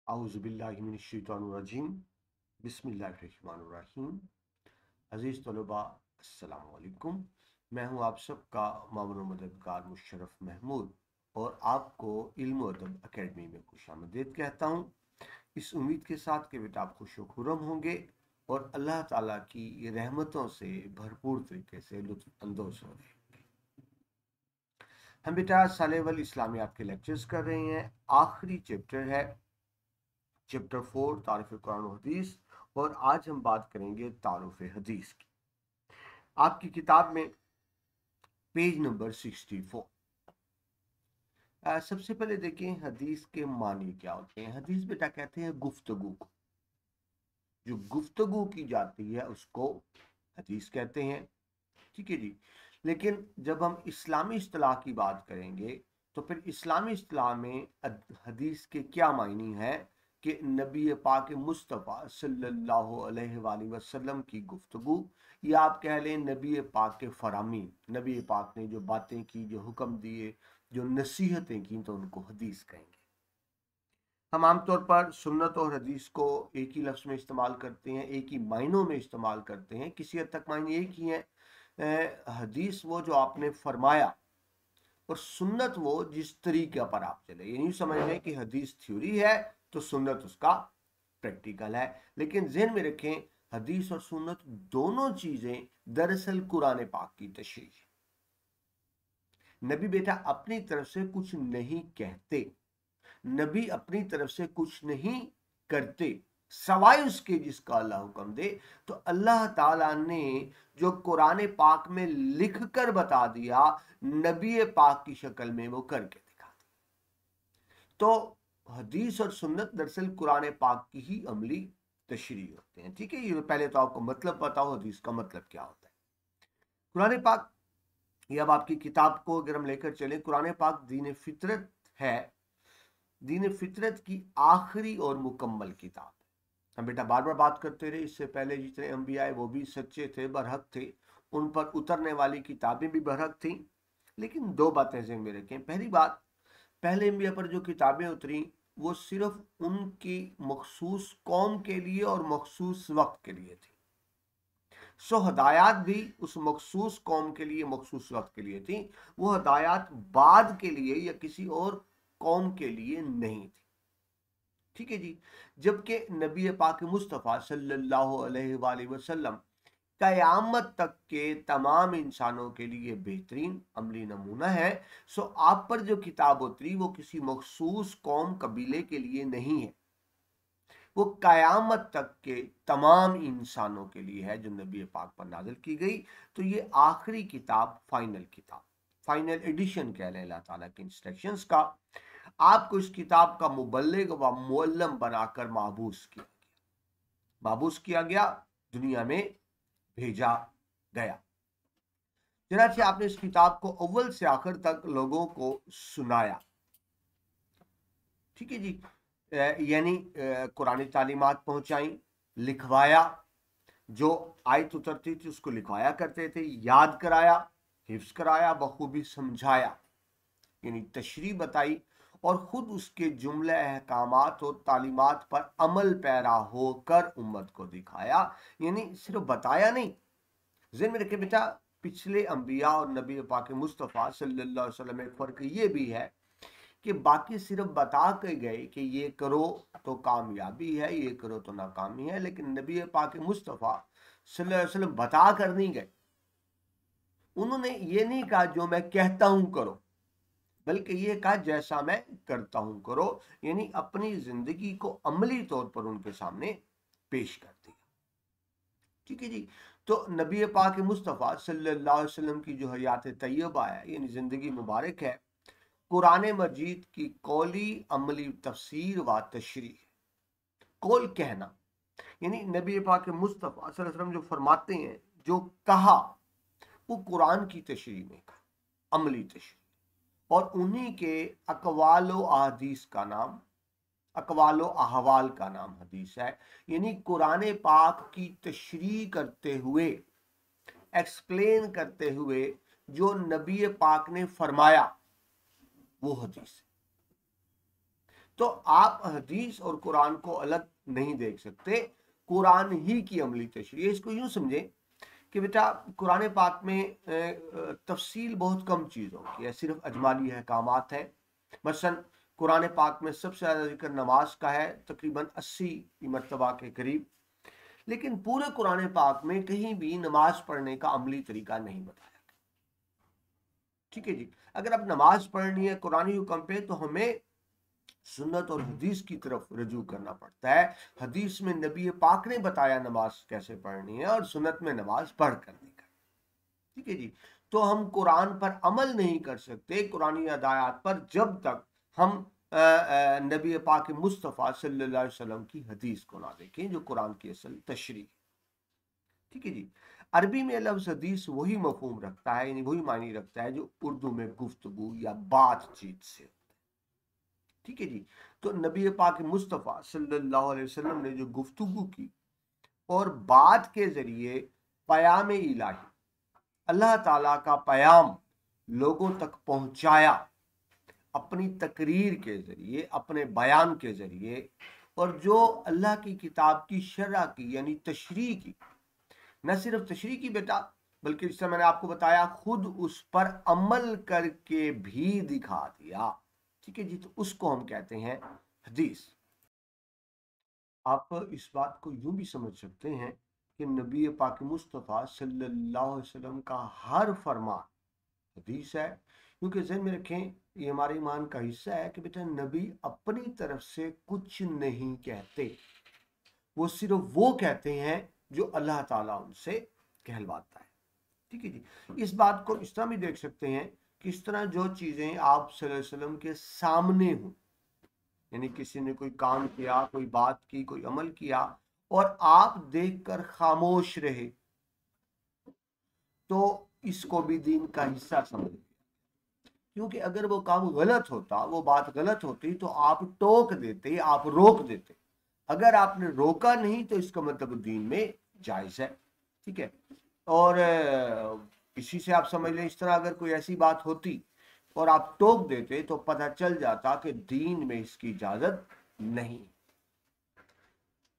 आउज़ुबिल्लाहिमिनश्शैतानिर्रजीम बिस्मिल्लाहिर्रहमानिर्रहीम। अज़ीज़ तलबा अस्सलाम वालेकुम। मैं हूँ आप सबका मामून मददगार मुशर्रफ महमूद और आपको इल्म व अदब अकेडमी में खुशामदीद कहता हूँ, इस उम्मीद के साथ कि बेटा आप खुश व खुर्रम होंगे और अल्लाह ताला की रहमतों से भरपूर तरीके से लुत्फ़ अंदोज़ हो रहे हैं। हम बेटा सालेवल इस्लामियात के लेक्चर्स कर रहे हैं। आखिरी चैप्टर है चैप्टर 4 तारीफ कुरान और हदीस, और आज हम बात करेंगे तारुफ हदीस की। आपकी किताब में पेज नंबर 64। सबसे पहले देखें हदीस के मानी क्या होते हैं। हदीस बेटा कहते हैं गुफ्तगू को, जो गुफ्तगू की जाती है उसको हदीस कहते हैं। ठीक है जी। लेकिन जब हम इस्लामी इस्तिलाह की बात करेंगे तो फिर इस्लामी इस्तिलाह में हदीस के क्या मायनी है कि नबी पाक मुस्तफ़ा सल्लल्लाहु अलैहि वसल्लम की गुफ्तगू, या आप कह लें नबी पाक के फरामी, नबी पाक ने जो बातें की, जो हुक्म दिए, जो नसीहतें की, तो उनको हदीस कहेंगे। हम आमतौर पर सुन्नत और हदीस को एक ही लफ्ज़ में इस्तेमाल करते हैं, एक ही मायनों में इस्तेमाल करते हैं, किसी हद तक मायने एक ही हैं। हदीस वो जो आपने फरमाया, और सुन्नत वो जिस तरीके पर आप चले। ये नहीं समझ लें कि हदीस थ्योरी है तो सुन्नत उसका प्रैक्टिकल है। लेकिन ज़हन में रखें, हदीस और सुन्नत दोनों चीज़ें दरअसल कुरान पाक की तशरीह है। नबी बेटा अपनी तरफ से कुछ नहीं कहते, नबी अपनी तरफ से कुछ नहीं करते, सवाए उसके जिसका अल्लाह हुक्म दे। तो अल्लाह ताला ने जो कुरान पाक में लिख कर बता दिया, नबी पाक की शक्ल में वो करके दिखा दिया। तो हदीस और सुन्नत दरअसल कुरान पाक की ही अमली तशरीह होते हैं। ठीक है, ये पहले तो आपको मतलब पता हो हदीस का मतलब क्या होता है। कुरान पाक, ये अब आपकी किताब को अगर हम लेकर चले, कुरान पाक दीन फितरत है, दीन फितरत की आखिरी और मुकम्मल किताब। हम बेटा बार बार बात करते रहे, इससे पहले जितने अंबिया आए वो भी सच्चे थे, बरहक थे, उन पर उतरने वाली किताबें भी बरहक थी। लेकिन दो बातें ज़हन में रखें। पहली बात, पहले अंबिया पर जो किताबें उतरी वो सिर्फ उनकी मखसूस कौम के लिए और मखसूस वक्त के लिए थी। सो हदायत भी उस मखसूस कौम के लिए, मखसूस वक्त के लिए थी। वो हदायत बाद के लिए या किसी और कौम के लिए नहीं थी। ठीक है जी। जबकि नबी पाक मुस्तफ़ा सल्लल्लाहु अलैहि वसल्लम क़यामत तक के तमाम इंसानों के लिए बेहतरीन अमली नमूना है। सो आप पर जो किताब उतरी वो किसी मखसूस कौम कबीले के लिए नहीं है, वो क़यामत तक के तमाम इंसानों के लिए है जो नबी पाक पर नाजिल की गई। तो ये आखिरी किताब, फाइनल किताब, फाइनल एडिशन कह लें अल्लाह ताला के इंस्ट्रक्शंस का, आपको इस किताब का मुबल्लिग व मुअल्लम बनाकर माबूस किया गया, दुनिया में भेजा गया। चनाचे आपने इस किताब को अव्वल से आखिर तक लोगों को सुनाया। ठीक है जी। यानी कुरानी तालीमात पहुंचाई, लिखवाया, जो आयत उतरती थी उसको लिखवाया करते थे, याद कराया, हिफ्स कराया, बखूबी समझाया, यानी तशरीह बताई, और खुद उसके जुमले अहकामात और तालीमात पर अमल पैरा होकर उम्मत को दिखाया। यानी सिर्फ बताया नहीं। ज़हन में रखे बेटा, पिछले अंबिया और नबी पाक मुस्तफ़ा सल्लल्लाहु अलैहि वसल्लम में फ़र्क ये भी है कि बाकी सिर्फ बता के गए कि ये करो तो कामयाबी है, ये करो तो नाकामी है। लेकिन नबी पाक मुस्तफ़ा सल्लल्लाहु अलैहि वसल्लम बता कर नहीं गए। उन्होंने ये नहीं कहा जो मैं कहता हूं करो, बल्कि ये कहा जैसा मैं करता हूं करो। यानी अपनी जिंदगी को अमली तौर पर उनके सामने पेश कर दिया। ठीक है जी। तो नबी पाक मुस्तफ़ा सल्लल्लाहु अलैहि वसल्लम की जो हयात तैयबा है, यानी जिंदगी मुबारक है, कुरान मजीद की कौली अमली तफसीर व तशरीह। कौल कहना, यानी नबी पाक मुस्तफ़ा सल्लल्लाहु अलैहि वसल्लम जो फरमाते हैं, जो कहा, वो कुरान की तशरीह में कहा, अमली तशरीह। और उन्हीं के अकवालो अहदीस का नाम, अकवालो अहवाल का नाम हदीस है। यानी कुरान पाक की तशरीह करते हुए, एक्सप्लेन करते हुए जो नबी पाक ने फरमाया वो हदीस है। तो आप हदीस और कुरान को अलग नहीं देख सकते, कुरान ही की अमली तशरीह। इसको यूं समझें कि बेटा कुरान पाक में तफसील बहुत कम चीज़ों की है, सिर्फ अजमाली अहकामात हैं। मसलन कुरान पाक में सबसे ज़्यादा जिक्र नमाज का है, तकरीबन 80 मरतबा के करीब। लेकिन पूरे कुरान पाक में कहीं भी नमाज पढ़ने का अमली तरीका नहीं बताया। ठीक है जी, अगर अब नमाज पढ़नी है कुरानी हुक्म पे, तो हमें सुन्नत और हदीस की तरफ रजू करना पड़ता है। हदीस में नबी पाक ने बताया नमाज कैसे पढ़नी है, और सुन्नत में नमाज पढ़ कर दिखा। ठीक है जी, तो हम कुरान पर अमल नहीं कर सकते, कुरानी हदायत पर, जब तक हम नबी पाक मुस्तफ़ा सल्लल्लाहु अलैहि वसल्लम की हदीस को ना देखें, जो कुरान की असल तशरीह। ठीक है जी, अरबी में लफ्ज़ हदीस वही मफहूम रखता है, यानी वही मायने रखता है जो उर्दू में गुफ्तगू या बातचीत से। ठीक है जी, तो नबी पाक मुस्तफ़ा सल्लल्लाहु अलैहि वसल्लम ने जो गुफ्तगू की और बात के जरिए पयाम इलाही, अल्लाह ताला का पयाम लोगों तक पहुंचाया, अपनी तकरीर के जरिए, अपने बयान के जरिए, और जो अल्लाह की किताब की शरअ की यानी तशरीह की, न सिर्फ तशरीह की बेटा, बल्कि जिससे मैंने आपको बताया खुद उस पर अमल करके भी दिखा दिया। ठीक है जी, तो उसको हम कहते हैं हदीस। आप इस बात को यूं भी समझ सकते हैं कि नबी पाक मुस्तफ़ा सल्लल्लाहु अलैहि वसल्लम का हर फरमान हदीस है। क्योंकि ज़हन में रखें, ये हमारे ईमान का हिस्सा है कि बेटा नबी अपनी तरफ से कुछ नहीं कहते, वो सिर्फ वो कहते हैं जो अल्लाह ताला उनसे कहलवाता है। ठीक है जी, इस बात को इस तरह भी देख सकते हैं कि इस तरह जो चीज़ें आप सल्लल्लाहु अलैहि वसल्लम के सामने हों, यानी किसी ने कोई काम किया, कोई बात की, कोई अमल किया, और आप देखकर खामोश रहे, तो इसको भी दीन का हिस्सा समझ। क्योंकि अगर वो काम गलत होता, वो बात गलत होती, तो आप टोक देते, आप रोक देते। अगर आपने रोका नहीं तो इसका मतलब दीन में जायज है। ठीक है, और इसी से आप समझ लें, इस तरह अगर कोई ऐसी बात होती और आप टोक देते, तो पता चल जाता कि दीन में इसकी इजाजत नहीं।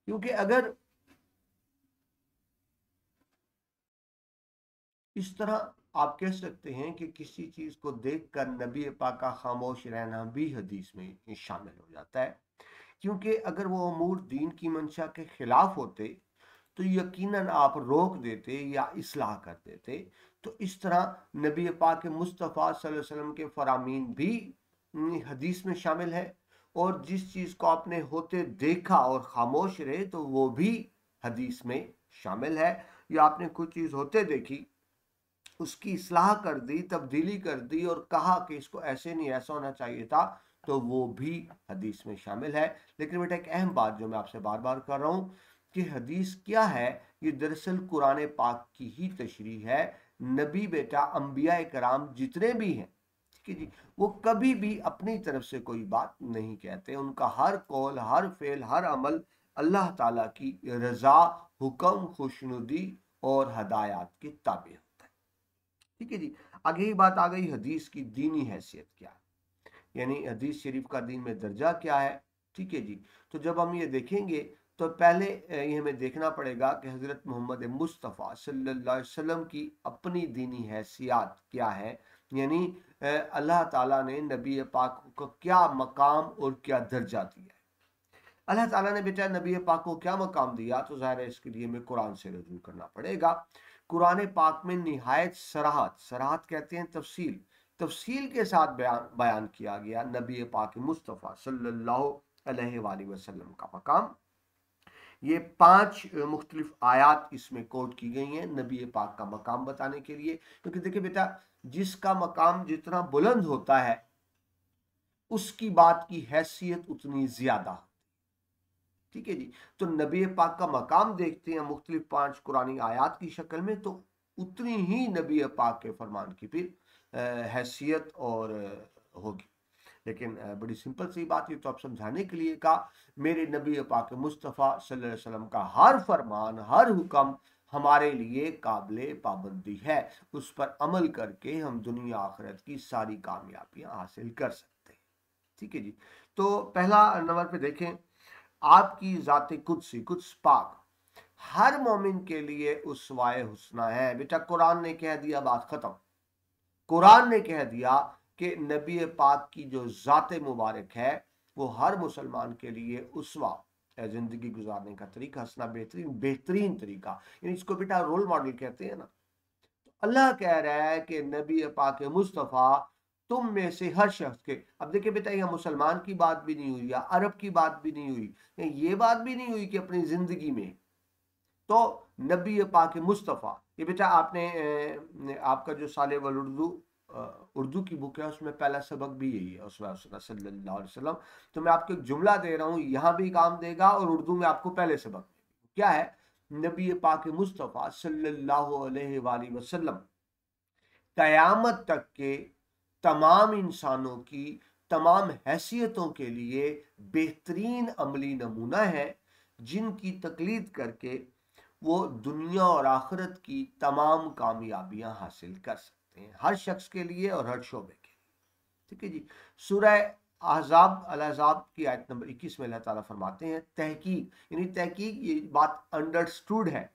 क्योंकि अगर इस तरह आप कह सकते हैं कि किसी चीज को देखकर नबी पाक का खामोश रहना भी हदीस में शामिल हो जाता है। क्योंकि अगर वो अमूर दीन की मंशा के खिलाफ होते, तो यकीनन आप रोक देते या इस्लाह कर देते। तो इस तरह नबी पाक मुस्तफ़ा सल्लल्लाहु अलैहि वसल्लम के फरामीन भी हदीस में शामिल है, और जिस चीज़ को आपने होते देखा और खामोश रहे, तो वो भी हदीस में शामिल है। या आपने कुछ चीज़ होते देखी, उसकी इस्लाह कर दी, तब्दीली कर दी, और कहा कि इसको ऐसे नहीं, ऐसा होना चाहिए था, तो वो भी हदीस में शामिल है। लेकिन बेटा एक अहम बात जो मैं आपसे बार बार कर रहा हूँ कि हदीस क्या है, ये दरअसल कुरान पाक की ही तशरीह है। नबी बेटा अंबिया कराम जितने भी हैं, ठीक है जी, वो कभी भी अपनी तरफ से कोई बात नहीं कहते। उनका हर कौल, हर फेल, हर अमल अल्लाह ताला की रजा, हुक्म, खुशनुदी और हदायत के ताबे। ठीक है जी, आगे ही बात आ गई हदीस की दीनी हैसियत क्या है, यानी हदीस शरीफ का दीन में दर्जा क्या है। ठीक है जी, तो जब हम ये देखेंगे, तो पहले ये हमें देखना पड़ेगा कि हज़रत मोहम्मद मुस्तफ़ा सल्लल्लाहु अलैहि वसल्लम की अपनी दीनी हैसियत क्या है, यानी अल्लाह ताला ने नबी पाक को क्या मकाम और क्या दर्जा दिया है। अल्लाह ताला ने बेटा नबी पाक को क्या मकाम दिया, तो ज़ाहिर है इसके लिए हमें कुरान से रजू करना पड़ेगा। कुरान पाक में निहायत सराहत, सराहत कहते हैं तफसील, तफसील के साथ बयान किया गया नबी पाक मुस्तफ़ा सल्लल्लाहु अलैहि वसल्लम का मकाम। ये 5 मुख्तलिफ आयात इसमें कोट की गई हैं नबी पाक का मकाम बताने के लिए। क्योंकि देखिए बेटा, जिसका मकाम जितना बुलंद होता है, उसकी बात की हैसियत उतनी ज्यादा। ठीक है जी, तो नबी पाक का मकाम देखते हैं मुख्तलिफ 5 कुरानी आयात की शक्ल में, तो उतनी ही नबी पाक के फरमान की फिर हैसियत और होगी। लेकिन बड़ी सिंपल सी बात, ये तो आप समझाने के लिए कहा, मेरे नबी पाक मुस्तफ़ा सल्लल्लाहु अलैहि वसल्लम का हर फरमान, हर हुक्म हमारे लिए काबिल पाबंदी है। उस पर अमल करके हम दुनिया आखिरत की सारी कामयाबियां हासिल कर सकते हैं। ठीक है जी, तो पहला नंबर पे देखें, आपकी ज़ात कुदसी, कुद्स पाक हर मोमिन के लिए उसवाए हुस्ना है। बेटा कुरान ने कह दिया, बात खत्म। कुरान ने कह दिया कि नबी पाक की जो ज़ात मुबारक है वो हर मुसलमान के लिए उसवा है, जिंदगी गुजारने का तरीका, हंसना बेहतरीन बेहतरीन तरीका, यानी इसको बेटा रोल मॉडल कहते हैं ना। तो अल्लाह कह रहा है कि नबी पाक मुस्तफ़ा तुम में से हर शख्स के, अब देखिए बेटा यह मुसलमान की बात भी नहीं हुई या अरब की बात भी नहीं हुई, ये बात भी नहीं हुई कि अपनी जिंदगी में, तो नबी पाक मुस्तफ़ा, ये बेटा आपने आपका जो साले वल उर्दू उर्दू की बुक है उसमें पहला सबक भी यही है, उसमें सल्लल्लाहु अलैहि वसल्लम। तो मैं आपको एक जुमला दे रहा हूँ, यहाँ भी काम देगा और उर्दू में आपको पहले सबक क्या है। नबी पाक मुस्तफ़ा सल्लल्लाहु अलैहि वसल्लम कयामत तक के तमाम इंसानों की तमाम हैसियतों के लिए बेहतरीन अमली नमूना है, जिनकी तकलीद करके वो दुनिया और आखिरत की तमाम कामयाबियां हासिल कर सकते हैं, हर शख्स के लिए और हर शोबे के लिए। ठीक है जी। सूरह अहज़ाब अल-अहज़ाब की आयत नंबर 21 में अल्लाह ताला फरमाते हैं तहकीक, यानी तहकीक, ये बात अंडरस्टूड है,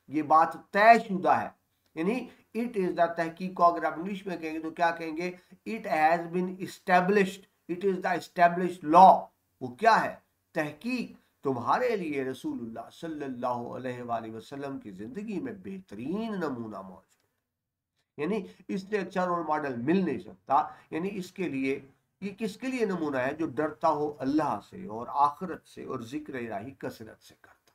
ये बात तयशुदा है, यानी इट इज द तहकीक को अगर आप इंग्लिश में कहेंगे तो क्या कहेंगे, it has been established, it is the established law. वो क्या है, तहकीक तुम्हारे लिए रसूलुल्लाह सल्लल्लाहु अलैहि वसल्लम की जिंदगी में बेहतरीन नमूना मौजूद, यानी इससे अच्छा रोल मॉडल मिल नहीं सकता। यानी इसके लिए, ये किसके लिए नमूना है, जो डरता हो अल्लाह से और आखिरत से और जिक्र इलाही कसरत से करता।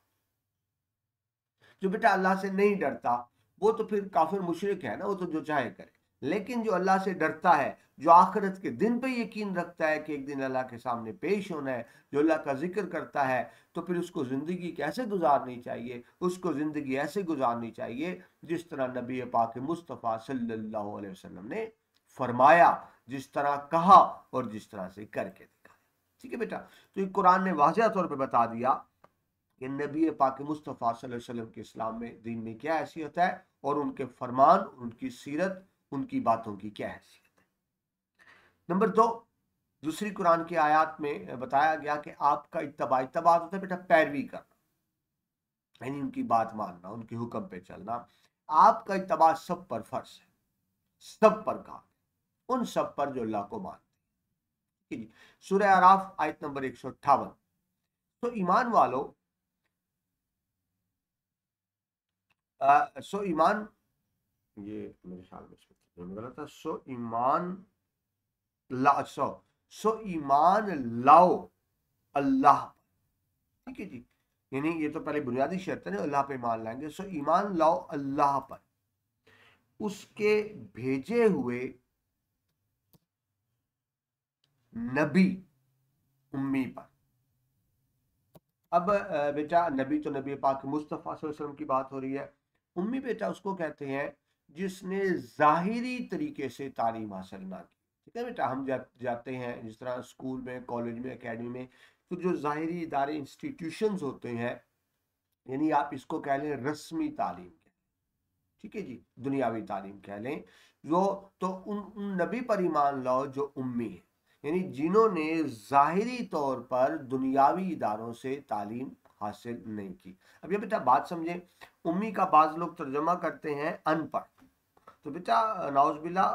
जो बेटा अल्लाह से नहीं डरता वो तो फिर काफिर मुशरिक है ना, वो तो जो चाहे करे। लेकिन जो अल्लाह से डरता है, जो आखिरत के दिन पे यकीन रखता है कि एक दिन अल्लाह के सामने पेश होना है, जो अल्लाह का जिक्र करता है, तो फिर उसको जिंदगी कैसे गुजारनी चाहिए, उसको जिंदगी ऐसे गुजारनी चाहिए जिस तरह नबी पाक मुस्तफ़ा सल्लल्लाहु अलैहि वसल्लम ने फरमाया, जिस तरह कहा और जिस तरह से करके दिखाया। ठीक है बेटा, तो ये कुरान ने वाज़ेह तौर पर बता दिया कि नबी पाक मुस्तफ़ा सल्लल्लाहु अलैहि वसल्लम के इस्लाम में, दीन में क्या हैसियत है, और उनके फरमान, उनकी सीरत, उनकी बातों की क्या हैसियत है। नंबर 2, दूसरी कुरान की आयत में बताया गया कि आपका इत्तबा, इत्तबा होता है बेटा पैरवी करना, यानी उनकी बात मानना, उनके हुक्म पे चलना। आपका इत्तबा सब पर फर्ज है, सब पर कहा, उन सब पर जो अल्लाह को मानते हैं। सूरह आराफ आयत नंबर 158, तो ईमान वालों, सो ईमान, ये मेरे ख्याल में गलत था, सो ईमान लाओ अल्लाह। ठीक है जी, यानी ये तो पहले बुनियादी शर्त है ना, अल्लाह पे ईमान लाएंगे। सो ईमान लाओ अल्लाह पर, उसके भेजे हुए नबी उम्मी पर। अब बेटा नबी तो नबी पाक मुस्तफ़ा सल्लल्लाहु अलैहि वसल्लम की बात हो रही है। उम्मी बेटा उसको कहते हैं जिसने जाहिरी तरीके से तालीम हासिल ना की। ठीक है बेटा, हम जाते हैं जिस तरह स्कूल में, कॉलेज में, एकेडमी में, तो जो जाहिरी इदारे इंस्टीट्यूशंस होते हैं, यानी आप इसको कह लें रस्मी तालीम, ठीक है जी, दुनियावी तालीम कह लें, जो तो उन नबी पर ईमान लाओ जो उम्मी है, यानी जिन्होंने जाहिरी तौर पर दुनियावी इदारों से तालीम हासिल नहीं की। अब ये बेटा बात समझे, उम्मी का बाज लोग तर्जमा करते हैं अनपढ़, तो बेटा नाउज़बिल्ला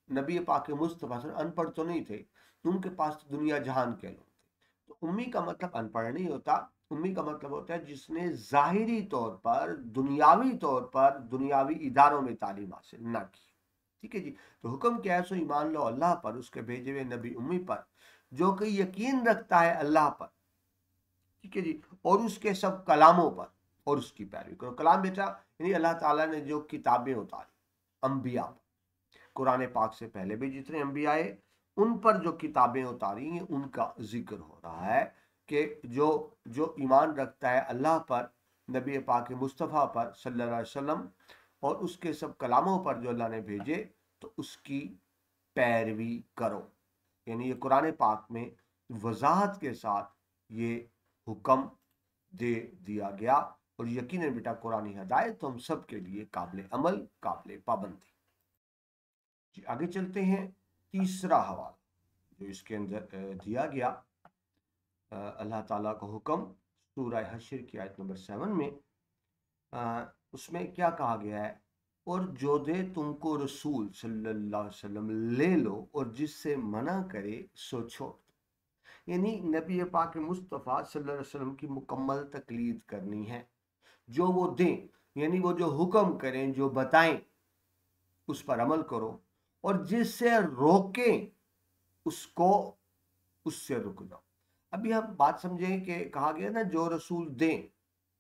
नबी पाक मुस्तफ़ा अनपढ़ तो नहीं थे, उनके पास तो दुनिया जहान के लोग थे। तो उम्मी का मतलब अनपढ़ नहीं होता, उम्मी का मतलब होता है जिसने जाहिरी तौर पर, दुनियावी तौर पर, दुनियावी इदारों में तालीम हासिल ना की। ठीक है जी, तो हुक्म क्या है, सो ईमान लो अल्लाह पर, उसके भेजे हुए नबी उम्मी पर, जो कि यकीन रखता है अल्लाह पर, ठीक है जी, और उसके सब कलामों पर, और उसकी पैरवी करो। कलाम बेटा यानी अल्लाह ताला ने जो किताबें उतारी अंबिया पर, कुरान पाक से पहले भी जितने अंबिया आए उन पर जो किताबें उतारी हैं उनका जिक्र हो रहा है कि जो जो ईमान रखता है अल्लाह पर, नबी पाक मुस्तफ़ा पर सल्लल्लाहु अलैहि वसल्लम, और उसके सब कलामों पर जो अल्लाह ने भेजे, तो उसकी पैरवी करो। यानी ये कुरान पाक में वजाहत के साथ ये हुक्म दे दिया गया, और यकीनन बेटा कुरानी हदायत तो हम सब के लिए काबिल अमल, काबिल पाबंदी। आगे चलते हैं, तीसरा हवाला जो इसके अंदर दिया गया, अल्लाह ताला का हुक्म सूरह हश्र की आयत नंबर 7 में उसमें क्या कहा गया है, और जो दे तुमको रसूल सल्लल्लाहु अलैहि वसल्लम ले लो और जिससे मना करे सो छोड़। यानी नबी पाक मुस्तफ़ा सल्लल्लाहु अलैहि वसल्लम की मुकम्मल तकलीद करनी है। जो वो दें, यानी वो जो हुक्म करें, जो बताएं, उस पर अमल करो, और जिससे रोकें उसको, उससे रुक जाओ। अभी हम बात समझें कि कहा गया ना जो रसूल दें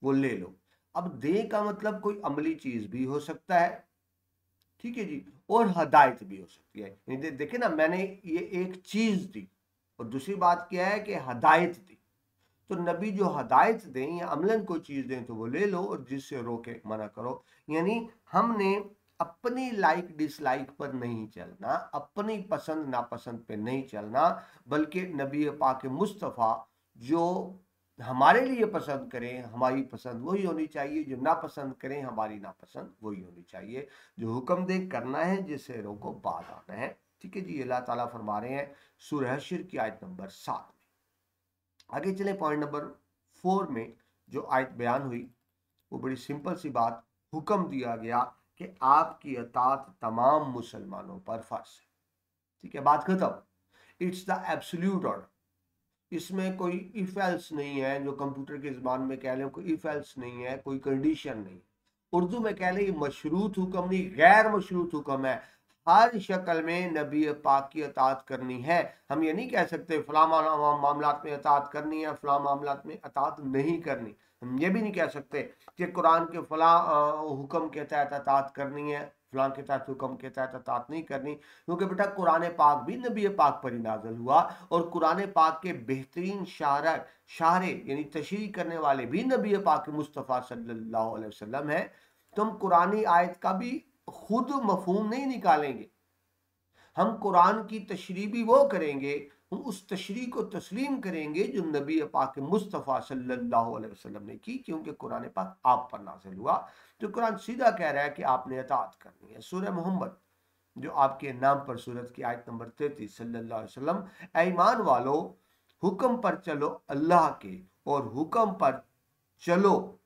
वो ले लो। अब दें का मतलब कोई अमली चीज भी हो सकता है, ठीक है जी, और हदायत भी हो सकती है। देखिए ना, मैंने ये एक चीज दी और दूसरी बात क्या है कि हदायत दी। तो नबी जो हदायत दें या अमलन कोई चीज दें तो वो ले लो, और जिससे रोके मना करो। यानी हमने अपनी लाइक डिसलाइक पर नहीं चलना, अपनी पसंद नापसंद पे नहीं चलना, बल्कि नबी पाक मुस्तफ़ा जो हमारे लिए पसंद करें हमारी पसंद वही होनी चाहिए, जो नापसंद करें हमारी नापसंद वही होनी चाहिए। जो हुक्म दे करना है, जिससे रोको बात आना है। ठीक है जी, अल्लाह ताला फरमा रहे हैं सूरह हश्र की आयत नंबर 7 में। आगे चले पॉइंट नंबर 4 में। जो आयत बयान हुई वो बड़ी सिंपल सी बात, हुक्म दिया गया कि आपकी अतात तमाम मुसलमानों पर फर्ज है। ठीक है, बात खत्म। It's the absolute order. इसमें कोई इफ एल्स नहीं है, जो कंप्यूटर की ज़बान में कह लें, कोई इफ एल्स नहीं है, कोई कंडीशन नहीं। उर्दू में कह लें ये मशरूत हुक्म नहीं, गैर मशरूत हुक्म है। हर शक्ल में नबी पाक की अतात करनी है। हम ये नहीं कह सकते फला मामलात में अतात करनी है, फला मामलात में अतात नहीं करनी। हम ये भी नहीं कह सकते कि कुरान के फला हुक्म के तहत अतात करनी है, फलां के तहत हुक्म के तहत अतात नहीं करनी। क्योंकि बेटा कुरान पाक भी नबी पाक पर ही नाज़िल हुआ, और कुरान पाक के बेहतरीन शारे यानी तशरीह करने वाले भी नबी पाक मुस्तफ़ा सल्लल्लाहु अलैहि वसल्लम है। तो हम कुरानी आयत का भी खुद मफहूम नहीं निकालेंगे, हम कुरान की तशरीह भी वो करेंगे, हम उस तशरीह को तस्लीम करेंगे जो नबी पाक मुस्तफ़ा सल्लल्लाहु अलैहि वसल्लम ने की, क्योंकि कुरान पाक आप पर नाज़िल हुआ। तो कुरान सीधा कह रहा है कि आपने अतात करनी है। सूरह मोहम्मद जो आपके नाम पर सूरत की आयत नंबर 33 सल्लल्लाहु अलैहि वसल्लम, ऐ ईमान वालो हुक्म पर चलो अल्लाह के, और हुक्म पर चलो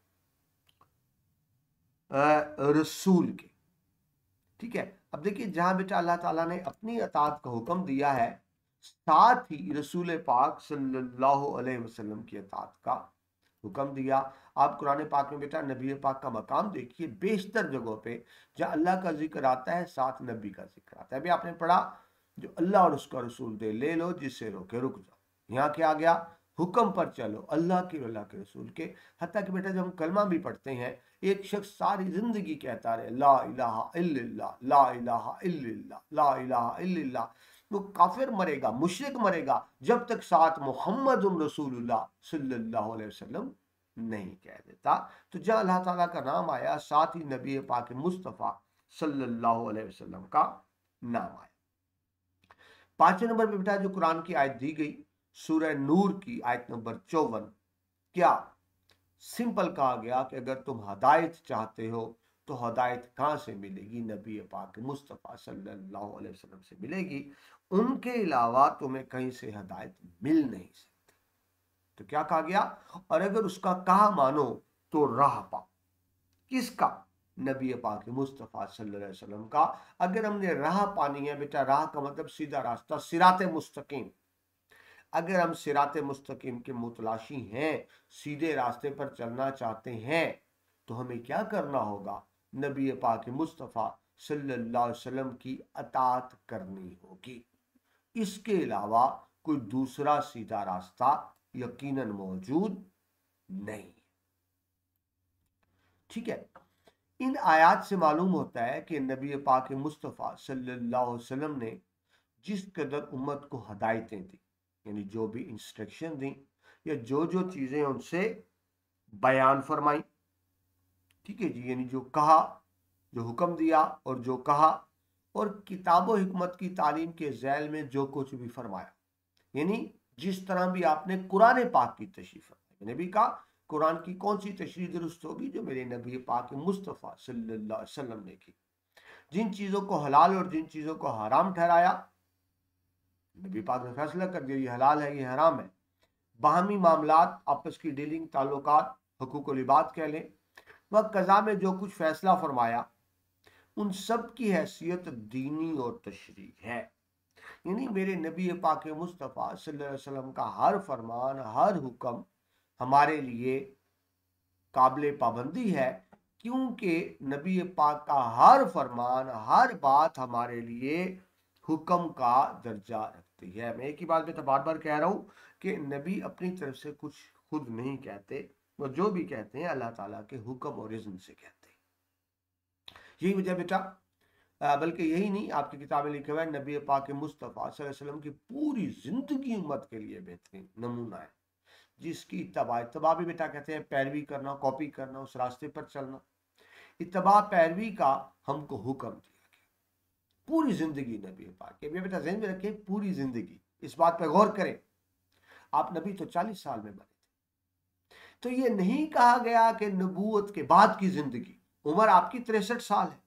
रसूल के। ठीक है, अब देखिए जहां बेटा अल्लाह ताला ने अपनी अतात का हुक्म दिया है, साथ ही रसूल पाक सल्लल्लाहु अलैहि वसल्लम की अतात का हुक्म दिया। आप कुरान पाक में बेटा नबी पाक का मकाम देखिए, बेशतर जगहों पे जहाँ अल्लाह का जिक्र आता है साथ नबी का जिक्र आता है। अभी आपने पढ़ा जो अल्लाह और उसका रसूल दे ले लो, जिससे रोके रुक जाओ। यहाँ क्या आ गया, हुक्म पर चलो अल्लाह के अल्लाह के रसूल के। हत्ता कि बेटा जब हम कलमा भी पढ़ते हैं, एक शख्स सारी जिंदगी कहता रहे ला इलाहा इल्लल्लाह, ला इलाहा इल्लल्लाह, ला इलाहा इल्लल्लाह, वो काफिर मरेगा, मुशरिक मरेगा, जब तक साथ मोहम्मद रसूलुल्लाह सल्लल्लाहु अलैहि वसल्लम नहीं कह देता। तो जहाँ अल्लाह ताला का नाम आया, साथ ही नबी पाक मुस्तफ़ा सल्लल्लाहु अलैहि वसल्लम का नाम आया। 5वें नंबर पे बेटा जो कुरान की आयत दी गई, सूरह नूर की आयत नंबर 54, क्या सिंपल कहा गया कि अगर तुम हदायत चाहते हो तो हदायत कहाँ से मिलेगी, नबी पाक मुस्तफ़ा सल्लल्लाहु अलैहि वसल्लम से मिलेगी। उनके अलावा तुम्हें कहीं से हदायत मिल नहीं सकती। तो क्या कहा गया, और अगर उसका कहा मानो तो राह पाओ। किसका, नबी पाक मुस्तफ़ा सल्लल्लाहु अलैहि वसल्लम का। अगर हमने राह पानी है बेटा, राह का मतलब सीधा रास्ता, सिराते मुस्तकीम। अगर हम सिराते मुस्तकीम के मुतलाशी हैं, सीधे रास्ते पर चलना चाहते हैं, तो हमें क्या करना होगा, नबी पाक मुस्तफ़ा सल्लल्लाहु अलैहि वसल्लम की अतात करनी होगी। इसके अलावा कोई दूसरा सीधा रास्ता यकीनन मौजूद नहीं। ठीक है, इन आयात से मालूम होता है कि नबी पाक मुस्तफ़ा सल्लल्लाहु अलैहि वसल्लम ने जिस कदर उम्मत को हदायतें दी, यानी जो भी इंस्ट्रक्शन दी या जो जो चीज़ें उनसे बयान फरमाई, ठीक है जी, यानी जो कहा, जो हुक्म दिया और जो कहा, और किताब हिकमत की तालीम के झैल में जो कुछ भी फरमाया, यानी जिस तरह भी आपने कुरान पाक की तशरीह फरमाई। मैंने भी कहा कुरान की कौन सी तशरीह दुरुस्त होगी, जो मेरे नबी पाक मुस्तफ़ा सल्लल्लाहु अलैहि वसल्लम ने की। जिन चीज़ों को हलाल और जिन चीज़ों को हराम ठहराया, नबी पाक ने फैसला कर दिया ये हलाल है ये हराम है। बाहमी मामलात, आपस की डीलिंग, ताल्लुकात, हुकूकुल इबाद कह लें, वह कज़ा में जो कुछ फैसला फरमाया उन सब की हैसियत दीनी और तशरीह है। यानी मेरे नबी पाक मुस्तफ़ा सल्लल्लाहु अलैहि वसल्लम का हर फरमान, हर हुक्म हमारे लिए काबिल पाबंदी है, क्योंकि नबी पाक का हर फरमान, हर बात हमारे लिए हुक्म का दर्जा रखती है। मैं एक ही बात में तो बार बार कह रहा हूँ कि नबी अपनी तरफ से कुछ खुद नहीं कहते, वो जो भी कहते हैं अल्लाह ताला के हुक्म और इज़्न से कहते हैं। यही वजह बेटा, बल्कि यही नहीं, आपकी किताबें लिखे हुए नबी पाक मुस्तफ़ा सल्लल्लाहु अलैहि वसल्लम की पूरी जिंदगी उम्मत के लिए बेहतरीन नमूना है, जिसकी इत्तबा भी बेटा कहते हैं पैरवी करना, कॉपी करना, उस रास्ते पर चलना। इत्तबा पैरवी का हमको हुक्म दिया गया पूरी जिंदगी नबी पाक के। बेटा ज़हन में रखें, पूरी जिंदगी, इस बात पर गौर करें। आप नबी तो 40 साल में बने थे, तो ये नहीं कहा गया कि नबूवत के बाद की जिंदगी, उम्र आपकी 63 साल है,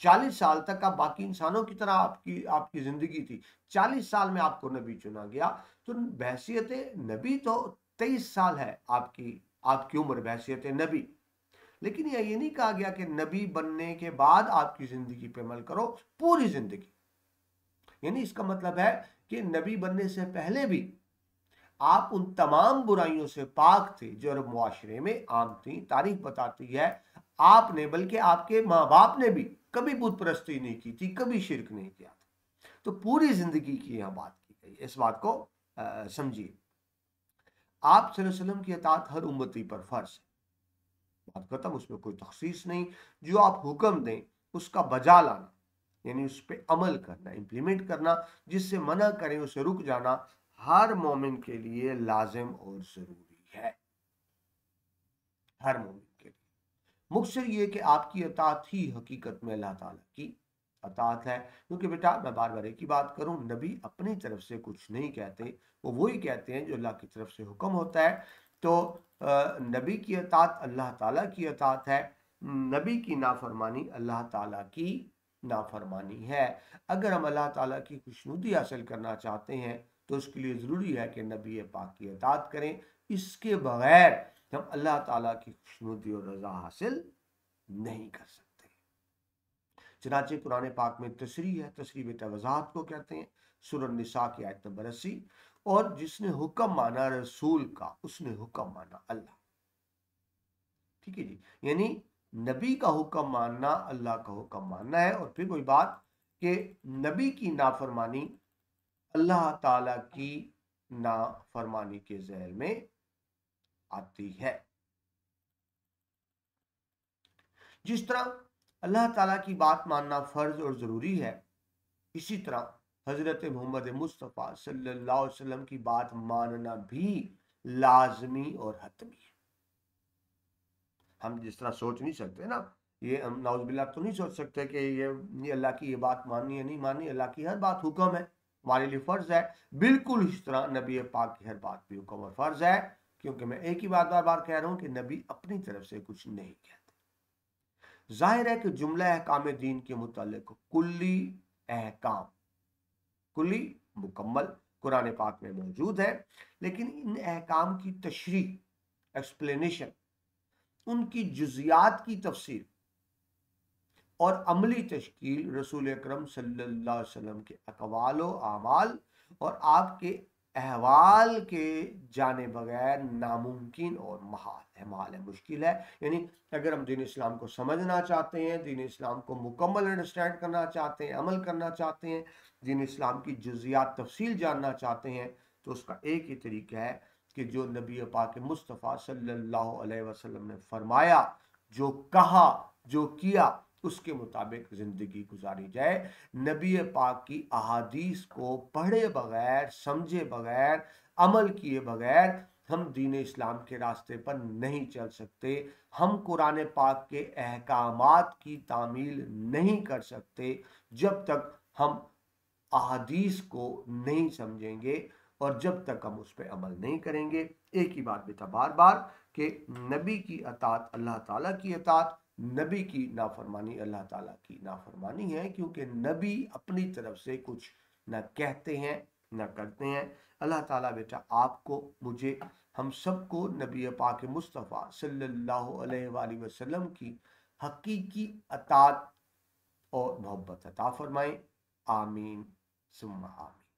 40 साल तक आप बाकी इंसानों की तरह आपकी आपकी जिंदगी थी, 40 साल में आपको नबी चुना गया, तो बहसियत नबी तो 23 साल है आपकी आपकी उम्र बहसियत नबी। लेकिन ये नहीं कहा गया कि नबी बनने के बाद आपकी जिंदगी पे अमल करो, पूरी जिंदगी। यानी इसका मतलब है कि नबी बनने से पहले भी आप उन तमाम बुराइयों से पाक थे जो अरब मुआशरे में आम थी। तारीख बताती है आपने, बल्कि आपके माँ बाप ने भी कभी बुत परस्ती नहीं की थी, कभी शिरक नहीं किया था। तो पूरी जिंदगी की यहां बात की गई, इस बात को समझिए। आप सल्लल्लाहु अलैहि वसल्लम की अतात हर उम्मती पर फर्ज है, बात खत्म, उसमें कोई तखसीस नहीं। जो आप हुक्म दें उसका बजा लाना, यानी उस पर अमल करना, इंप्लीमेंट करना, जिससे मना करें उसे रुक जाना, हर मोमिन के लिए लाजिम और जरूरी है, हर मोमिन के लिए। मुख्तसर ये कि आपकी अतात ही हकीकत में अल्लाह ताला की अतात है। क्योंकि बेटा मैं बार बार एक ही बात करूं, नबी अपनी तरफ से कुछ नहीं कहते, वो वही कहते हैं जो अल्लाह की तरफ से हुक्म होता है। तो नबी की अतात अल्लाह ताला की अतात है, नबी की नाफरमानी अल्लाह ताला की नाफरमानी है। अगर हम अल्लाह ताला की खुशनुदी हासिल करना चाहते हैं तो उसके लिए ज़रूरी है कि नबी पाक की अतात करें। इसके बगैर हम अल्लाह ताला की खुशनुदी और रजा हासिल नहीं कर सकते। चनाचे कुरान पाक में तशरी है, तशरी बेटा वजाहत को कहते हैं, सूरह निसा की आयत नंबर 80। और जिसने हुक्म माना रसूल का, उसने हुक्म माना अल्लाह। ठीक है जी, यानी नबी का हुक्म मानना अल्लाह का हुक्म मानना है। और फिर कोई बात कि नबी की नाफरमानी अल्लाह ताला की नाफरमानी के ज़ैल में आती है। जिस तरह अल्लाह ताला की बात मानना फर्ज और ज़रूरी है, इसी तरह हज़रत मोहम्मद मुस्तफ़ा सल्लल्लाहु अलैहि वसल्लम की बात मानना भी लाजमी और हतमी है। हम जिस तरह सोच नहीं सकते ना, ये हम नाउज़ुबिल्लाह तो नहीं सोच सकते कि ये अल्लाह की ये बात माननी है नहीं माननी। अल्लाह की हर बात हुक्म है, हमारे लिए फ़र्ज है। बिल्कुल इस तरह नबी पाक की हर बात भी हुक्म और फ़र्ज है। क्योंकि मैं एक ही बात बार बार कह रहा हूँ कि नबी अपनी तरफ से कुछ नहीं कहते। जाहिर है कि जुमला अहकाम दीन के मुतालिक कुल्ली अहकाम, कुल्ली मुकम्मल कुरान पाक में मौजूद है, लेकिन इन अहकाम की तशरीह, एक्सप्लेनेशन, उनकी जुजियात की तफसीर और अमली तश्कील रसूल अकरम सल्लल्लाहु अलैहि वसल्लम के अक़वाल व आमाल और आपके अहवाल के जाने बगैर नामुमकिन और महाल है, मुश्किल है। यानी अगर हम दीन इस्लाम को समझना चाहते हैं, दीन इस्लाम को मुकम्मल अंडरस्टैंड करना चाहते हैं, अमल करना चाहते हैं, दीन इस्लाम की जुजियात तफसील जानना चाहते हैं, तो उसका एक ही तरीका है कि जो नबी पाक मुस्तफ़ा सल्लल्लाहु अलैहि वसल्लम ने फरमाया, जो कहा, जो किया, उसके मुताबिक ज़िंदगी गुजारी जाए। नबी पाक की अहादीस को पढ़े बगैर, समझे बगैर, अमल किए बगैर हम दीन इस्लाम के रास्ते पर नहीं चल सकते। हम कुरान पाक के अहकामात की तामील नहीं कर सकते जब तक हम अहादीस को नहीं समझेंगे और जब तक हम उस पर अमल नहीं करेंगे। एक ही बात बेटा बार बार कि नबी की अतात अल्लाह ताला की अतात, नबी की नाफरमानी अल्लाह ताला की नाफरमानी है। क्योंकि नबी अपनी तरफ से कुछ न कहते हैं न करते हैं। अल्लाह ताला बेटा आपको, मुझे, हम सबको नबी पाक मुस्तफ़ा सल्लल्लाहु अलैहि वसल्लम की हकीकी अतात और मोहब्बत अता फरमाए। आमीन सुम्मा आमीन।